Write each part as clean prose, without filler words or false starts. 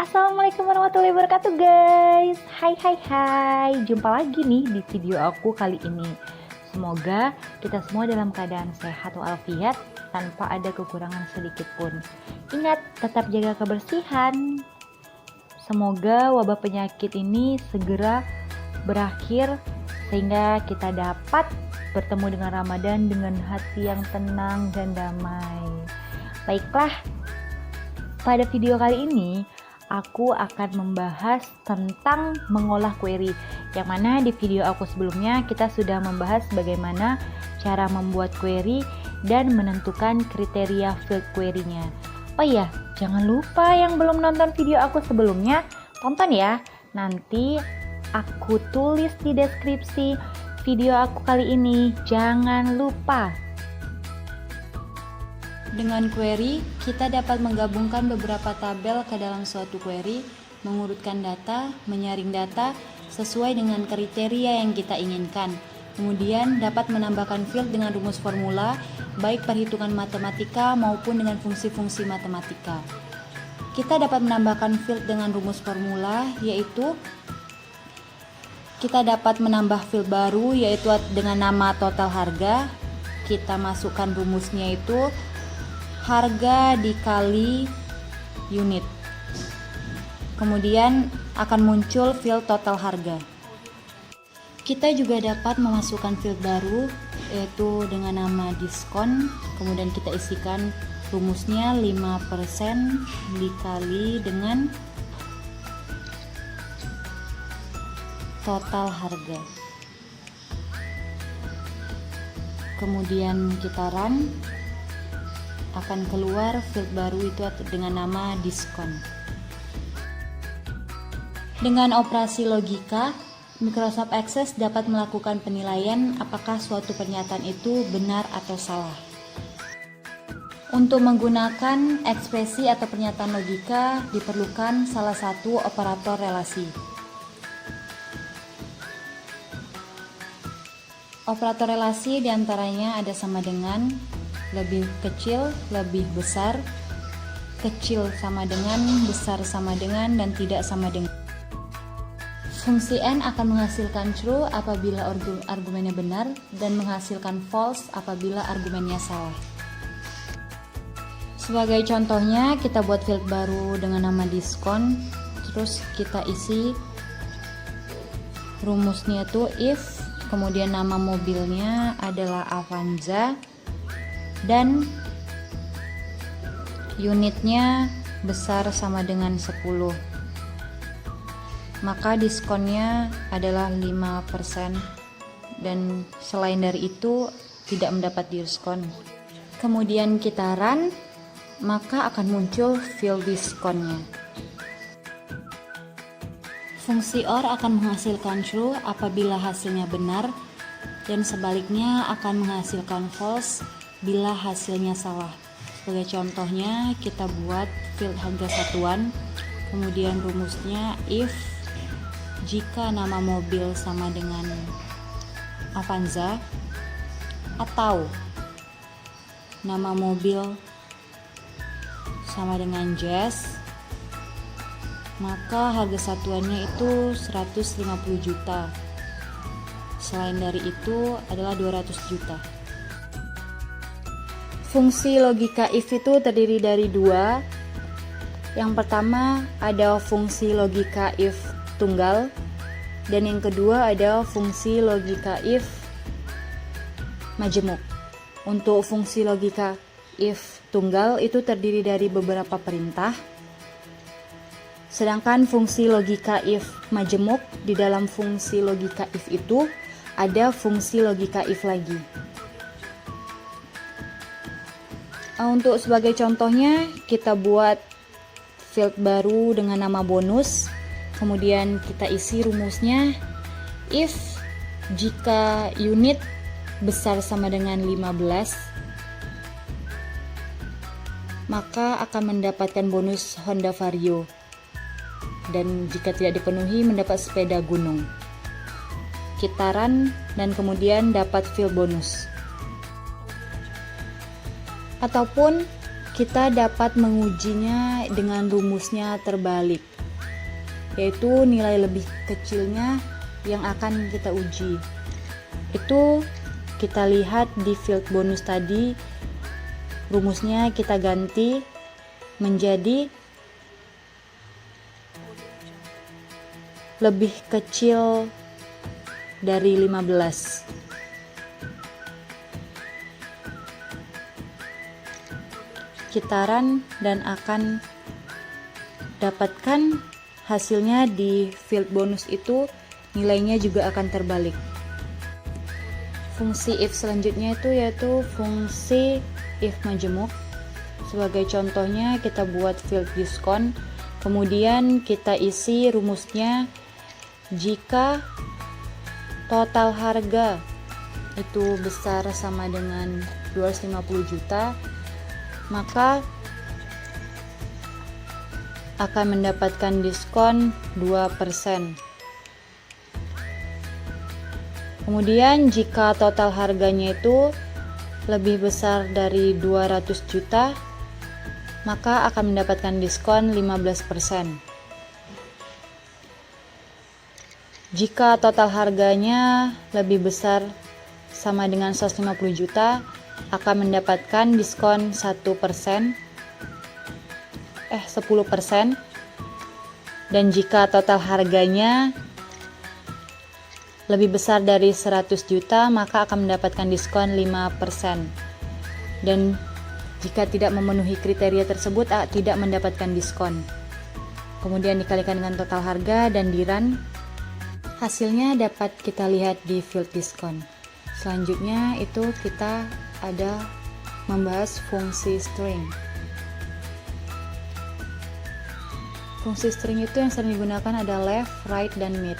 Assalamualaikum warahmatullahi wabarakatuh guys. Hai, jumpa lagi nih di video aku kali ini. Semoga kita semua dalam keadaan sehat walafiat tanpa ada kekurangan sedikit pun. Ingat, tetap jaga kebersihan. Semoga wabah penyakit ini segera berakhir sehingga kita dapat bertemu dengan Ramadan dengan hati yang tenang dan damai. Baiklah, pada video kali ini aku akan membahas tentang mengolah query, yang mana di video aku sebelumnya kita sudah membahas bagaimana cara membuat query dan menentukan kriteria field query-nya. Oh iya, jangan lupa yang belum nonton video aku sebelumnya, tonton ya. Nanti aku tulis di deskripsi video aku kali ini, jangan lupa. Dengan query, kita dapat menggabungkan beberapa tabel ke dalam suatu query, mengurutkan data, menyaring data sesuai dengan kriteria yang kita inginkan. Kemudian dapat menambahkan field dengan rumus formula, baik perhitungan matematika maupun dengan fungsi-fungsi matematika. Kita dapat menambahkan field dengan rumus formula, yaitu kita dapat menambah field baru, yaitu dengan nama total harga. Kita masukkan rumusnya itu harga dikali unit. Kemudian akan muncul field total harga. Kita juga dapat memasukkan field baru, yaitu dengan nama diskon. Kemudian kita isikan rumusnya 5% dikali dengan total harga. Kemudian kita run, akan keluar field baru itu dengan nama diskon. Dengan operasi logika, Microsoft Access dapat melakukan penilaian apakah suatu pernyataan itu benar atau salah. Untuk menggunakan ekspresi atau pernyataan logika diperlukan salah satu operator relasi. Operator relasi diantaranya ada sama dengan, lebih kecil, lebih besar, kecil sama dengan, besar sama dengan, dan tidak sama dengan. Fungsi N akan menghasilkan true apabila argumennya benar dan menghasilkan false apabila argumennya salah. Sebagai contohnya, kita buat field baru dengan nama diskon, terus kita isi rumusnya itu if, kemudian nama mobilnya adalah Avanza, dan unitnya besar sama dengan 10, maka diskonnya adalah 5%, dan selain dari itu tidak mendapat diskon. Kemudian kita run, maka akan muncul field diskonnya. Fungsi OR akan menghasilkan true apabila hasilnya benar, dan sebaliknya akan menghasilkan false bila hasilnya salah. Sebagai contohnya, kita buat field harga satuan, kemudian rumusnya if jika nama mobil sama dengan Avanza atau nama mobil sama dengan Jazz, maka harga satuannya itu 150 juta. Selain dari itu adalah 200 juta. Fungsi logika if itu terdiri dari dua. Yang pertama ada fungsi logika if tunggal, dan yang kedua ada fungsi logika if majemuk. Untuk fungsi logika if tunggal itu terdiri dari beberapa perintah, sedangkan fungsi logika if majemuk, di dalam fungsi logika if itu ada fungsi logika if lagi. Untuk sebagai contohnya, kita buat field baru dengan nama bonus, kemudian kita isi rumusnya if jika unit besar sama dengan 15, maka akan mendapatkan bonus Honda Vario, dan jika tidak dipenuhi mendapat sepeda gunung. Kita run dan kemudian dapat field bonus. Ataupun kita dapat mengujinya dengan rumusnya terbalik, yaitu nilai lebih kecilnya yang akan kita uji. Itu kita lihat di field bonus tadi, rumusnya kita ganti menjadi lebih kecil dari 15. Kita run dan akan dapatkan hasilnya di field bonus itu, nilainya juga akan terbalik. Fungsi if selanjutnya itu yaitu fungsi if majemuk. Sebagai contohnya kita buat field diskon, kemudian kita isi rumusnya jika total harga itu besar sama dengan 250 juta, maka akan mendapatkan diskon 2%. Kemudian jika total harganya itu lebih besar dari 200 juta, maka akan mendapatkan diskon 15%. Jika total harganya lebih besar sama dengan 150 juta, akan mendapatkan diskon 10%. Dan jika total harganya lebih besar dari 100 juta, maka akan mendapatkan diskon 5%. Dan jika tidak memenuhi kriteria tersebut, tidak mendapatkan diskon. Kemudian dikalikan dengan total harga dan di run. Hasilnya dapat kita lihat di field diskon. Selanjutnya itu kita ada membahas fungsi string. Fungsi string itu yang sering digunakan ada left, right, dan mid.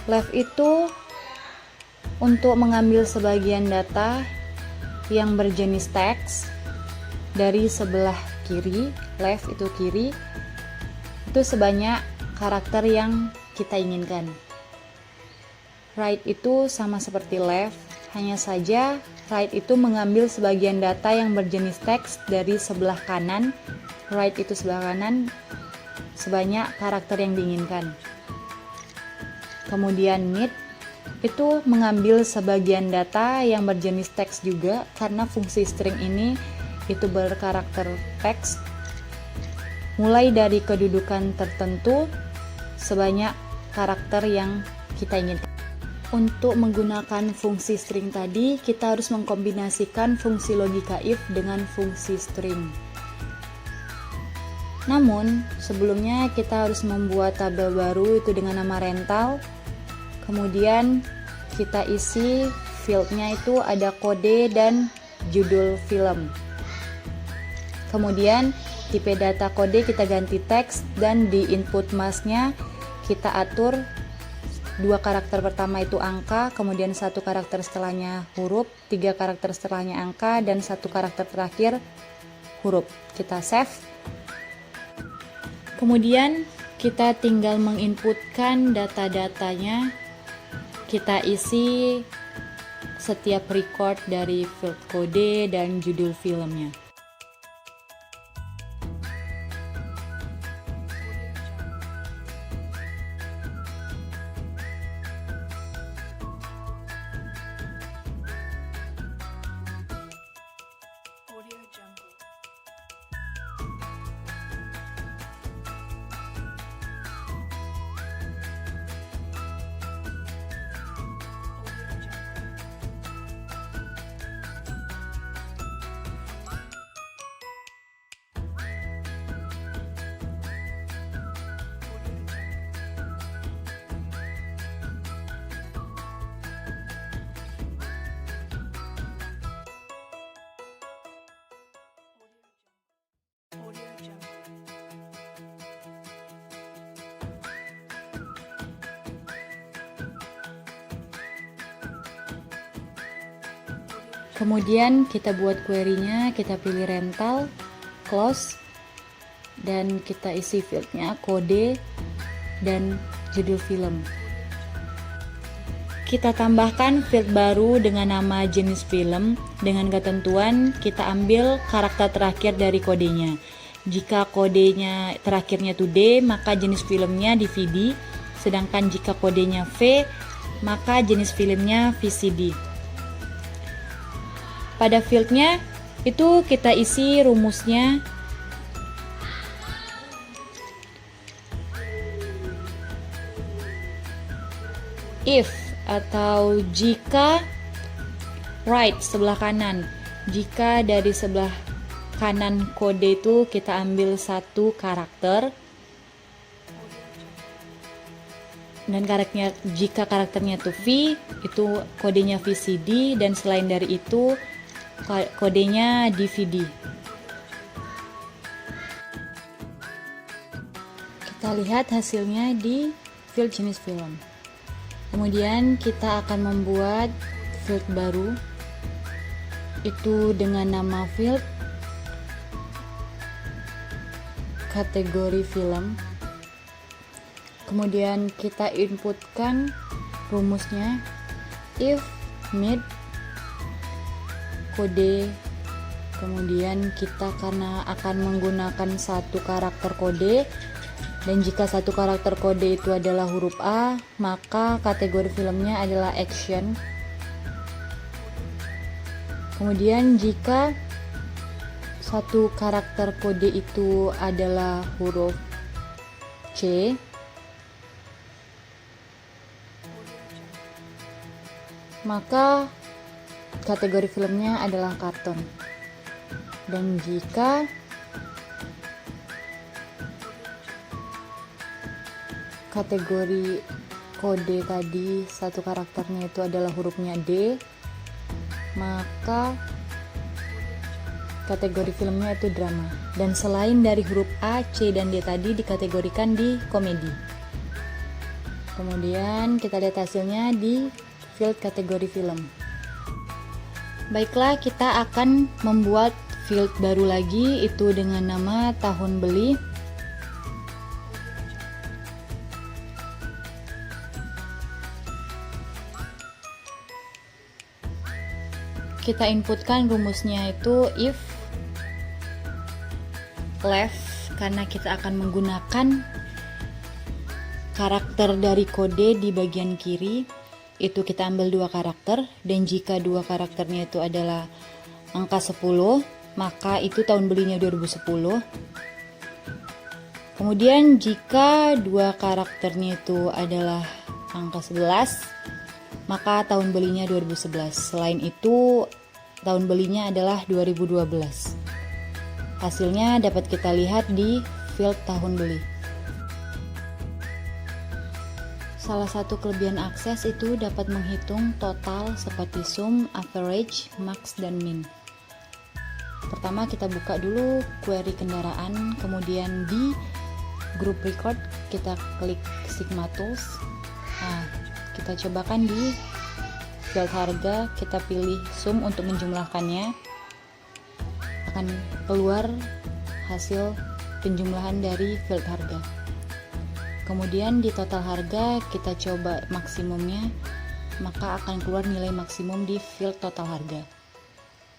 Left itu untuk mengambil sebagian data yang berjenis teks dari sebelah kiri, left itu kiri, itu sebanyak karakter yang kita inginkan. Right itu sama seperti left, hanya saja right itu mengambil sebagian data yang berjenis teks dari sebelah kanan, right itu sebelah kanan, sebanyak karakter yang diinginkan. Kemudian mid itu mengambil sebagian data yang berjenis teks juga, karena fungsi string ini itu berkarakter teks mulai dari kedudukan tertentu sebanyak karakter yang kita inginkan. Untuk menggunakan fungsi string tadi, kita harus mengkombinasikan fungsi logika if dengan fungsi string. Namun, sebelumnya kita harus membuat tabel baru itu dengan nama rental. Kemudian kita isi fieldnya itu ada kode dan judul film. Kemudian tipe data kode kita ganti teks, dan di input masknya kita atur 2 karakter pertama itu angka, kemudian 1 karakter setelahnya huruf, 3 karakter setelahnya angka, dan 1 karakter terakhir huruf. Kita save. Kemudian kita tinggal menginputkan data-datanya. Kita isi setiap record dari field kode dan judul filmnya. Kemudian kita buat query-nya, kita pilih rental, close, dan kita isi fieldnya kode dan judul film. kita tambahkan field baru dengan nama jenis film. Dengan ketentuan kita ambil karakter terakhir dari kodenya. Jika kodenya terakhirnya itu D, maka jenis filmnya DVD. Sedangkan jika kodenya V, maka jenis filmnya VCD. Pada fieldnya itu kita isi rumusnya. If atau jika, right sebelah kanan. Jika dari sebelah kanan kode itu kita ambil satu karakter, dan jika karakternya itu V, itu kodenya VCD, dan selain dari itu kodenya DVD. Kita lihat hasilnya di field jenis film. Kemudian kita akan membuat field baru, itu dengan nama field kategori film. Kemudian kita inputkan rumusnya if mid kode. Kemudian kita karena akan menggunakan satu karakter kode, dan jika satu karakter kode itu adalah huruf A, maka kategori filmnya adalah action. Kemudian jika satu karakter kode itu adalah huruf C, maka kategori filmnya adalah karton. Dan jika kategori kode tadi satu karakternya itu adalah hurufnya D, maka kategori filmnya itu drama. Dan selain dari huruf A, C, dan D tadi dikategorikan di komedi. Kemudian kita lihat hasilnya di field kategori film. Baiklah, kita akan membuat field baru lagi, itu dengan nama tahun beli. Kita inputkan rumusnya itu if left, karena kita akan menggunakan karakter dari kode di bagian kiri. Itu kita ambil dua karakter, dan jika dua karakternya itu adalah angka 10, maka itu tahun belinya 2010. Kemudian jika dua karakternya itu adalah angka 11, maka tahun belinya 2011. Selain itu, tahun belinya adalah 2012. Hasilnya dapat kita lihat di field tahun beli. Salah satu kelebihan akses itu dapat menghitung total seperti sum, average, max, dan min. Pertama kita buka dulu query kendaraan, kemudian di group record kita klik Sigma Tools. Nah, kita cobakan di field harga, kita pilih sum untuk menjumlahkannya. Akan keluar hasil penjumlahan dari field harga. Kemudian di total harga kita coba maksimumnya, maka akan keluar nilai maksimum di field total harga.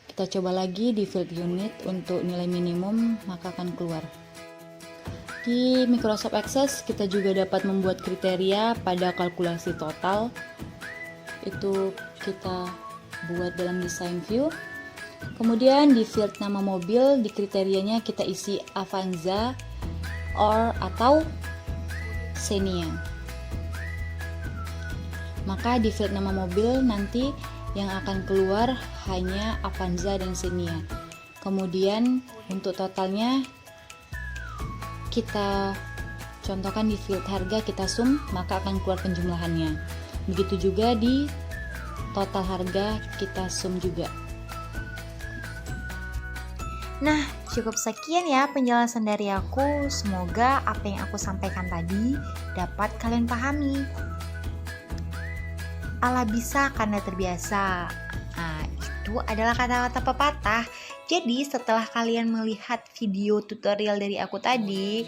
Kita coba lagi di field unit untuk nilai minimum, maka akan keluar. Di Microsoft Access kita juga dapat membuat kriteria pada kalkulasi total. Itu kita buat dalam design view. Kemudian di field nama mobil, di kriterianya kita isi Avanza or atau Xenia. Maka di field nama mobil nanti yang akan keluar hanya Avanza dan Xenia. Kemudian untuk totalnya kita contohkan di field harga, kita sum, maka akan keluar penjumlahannya. Begitu juga di total harga kita sum juga. Nah, cukup sekian ya penjelasan dari aku. Semoga apa yang aku sampaikan tadi dapat kalian pahami. Ala bisa karena terbiasa. Nah, itu adalah kata-kata pepatah. Jadi setelah kalian melihat video tutorial dari aku tadi,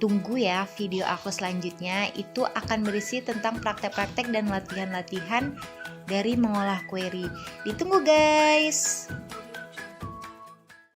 Tunggu ya video aku selanjutnya, itu akan berisi tentang praktek-praktek dan latihan-latihan dari mengolah query. Ditunggu guys.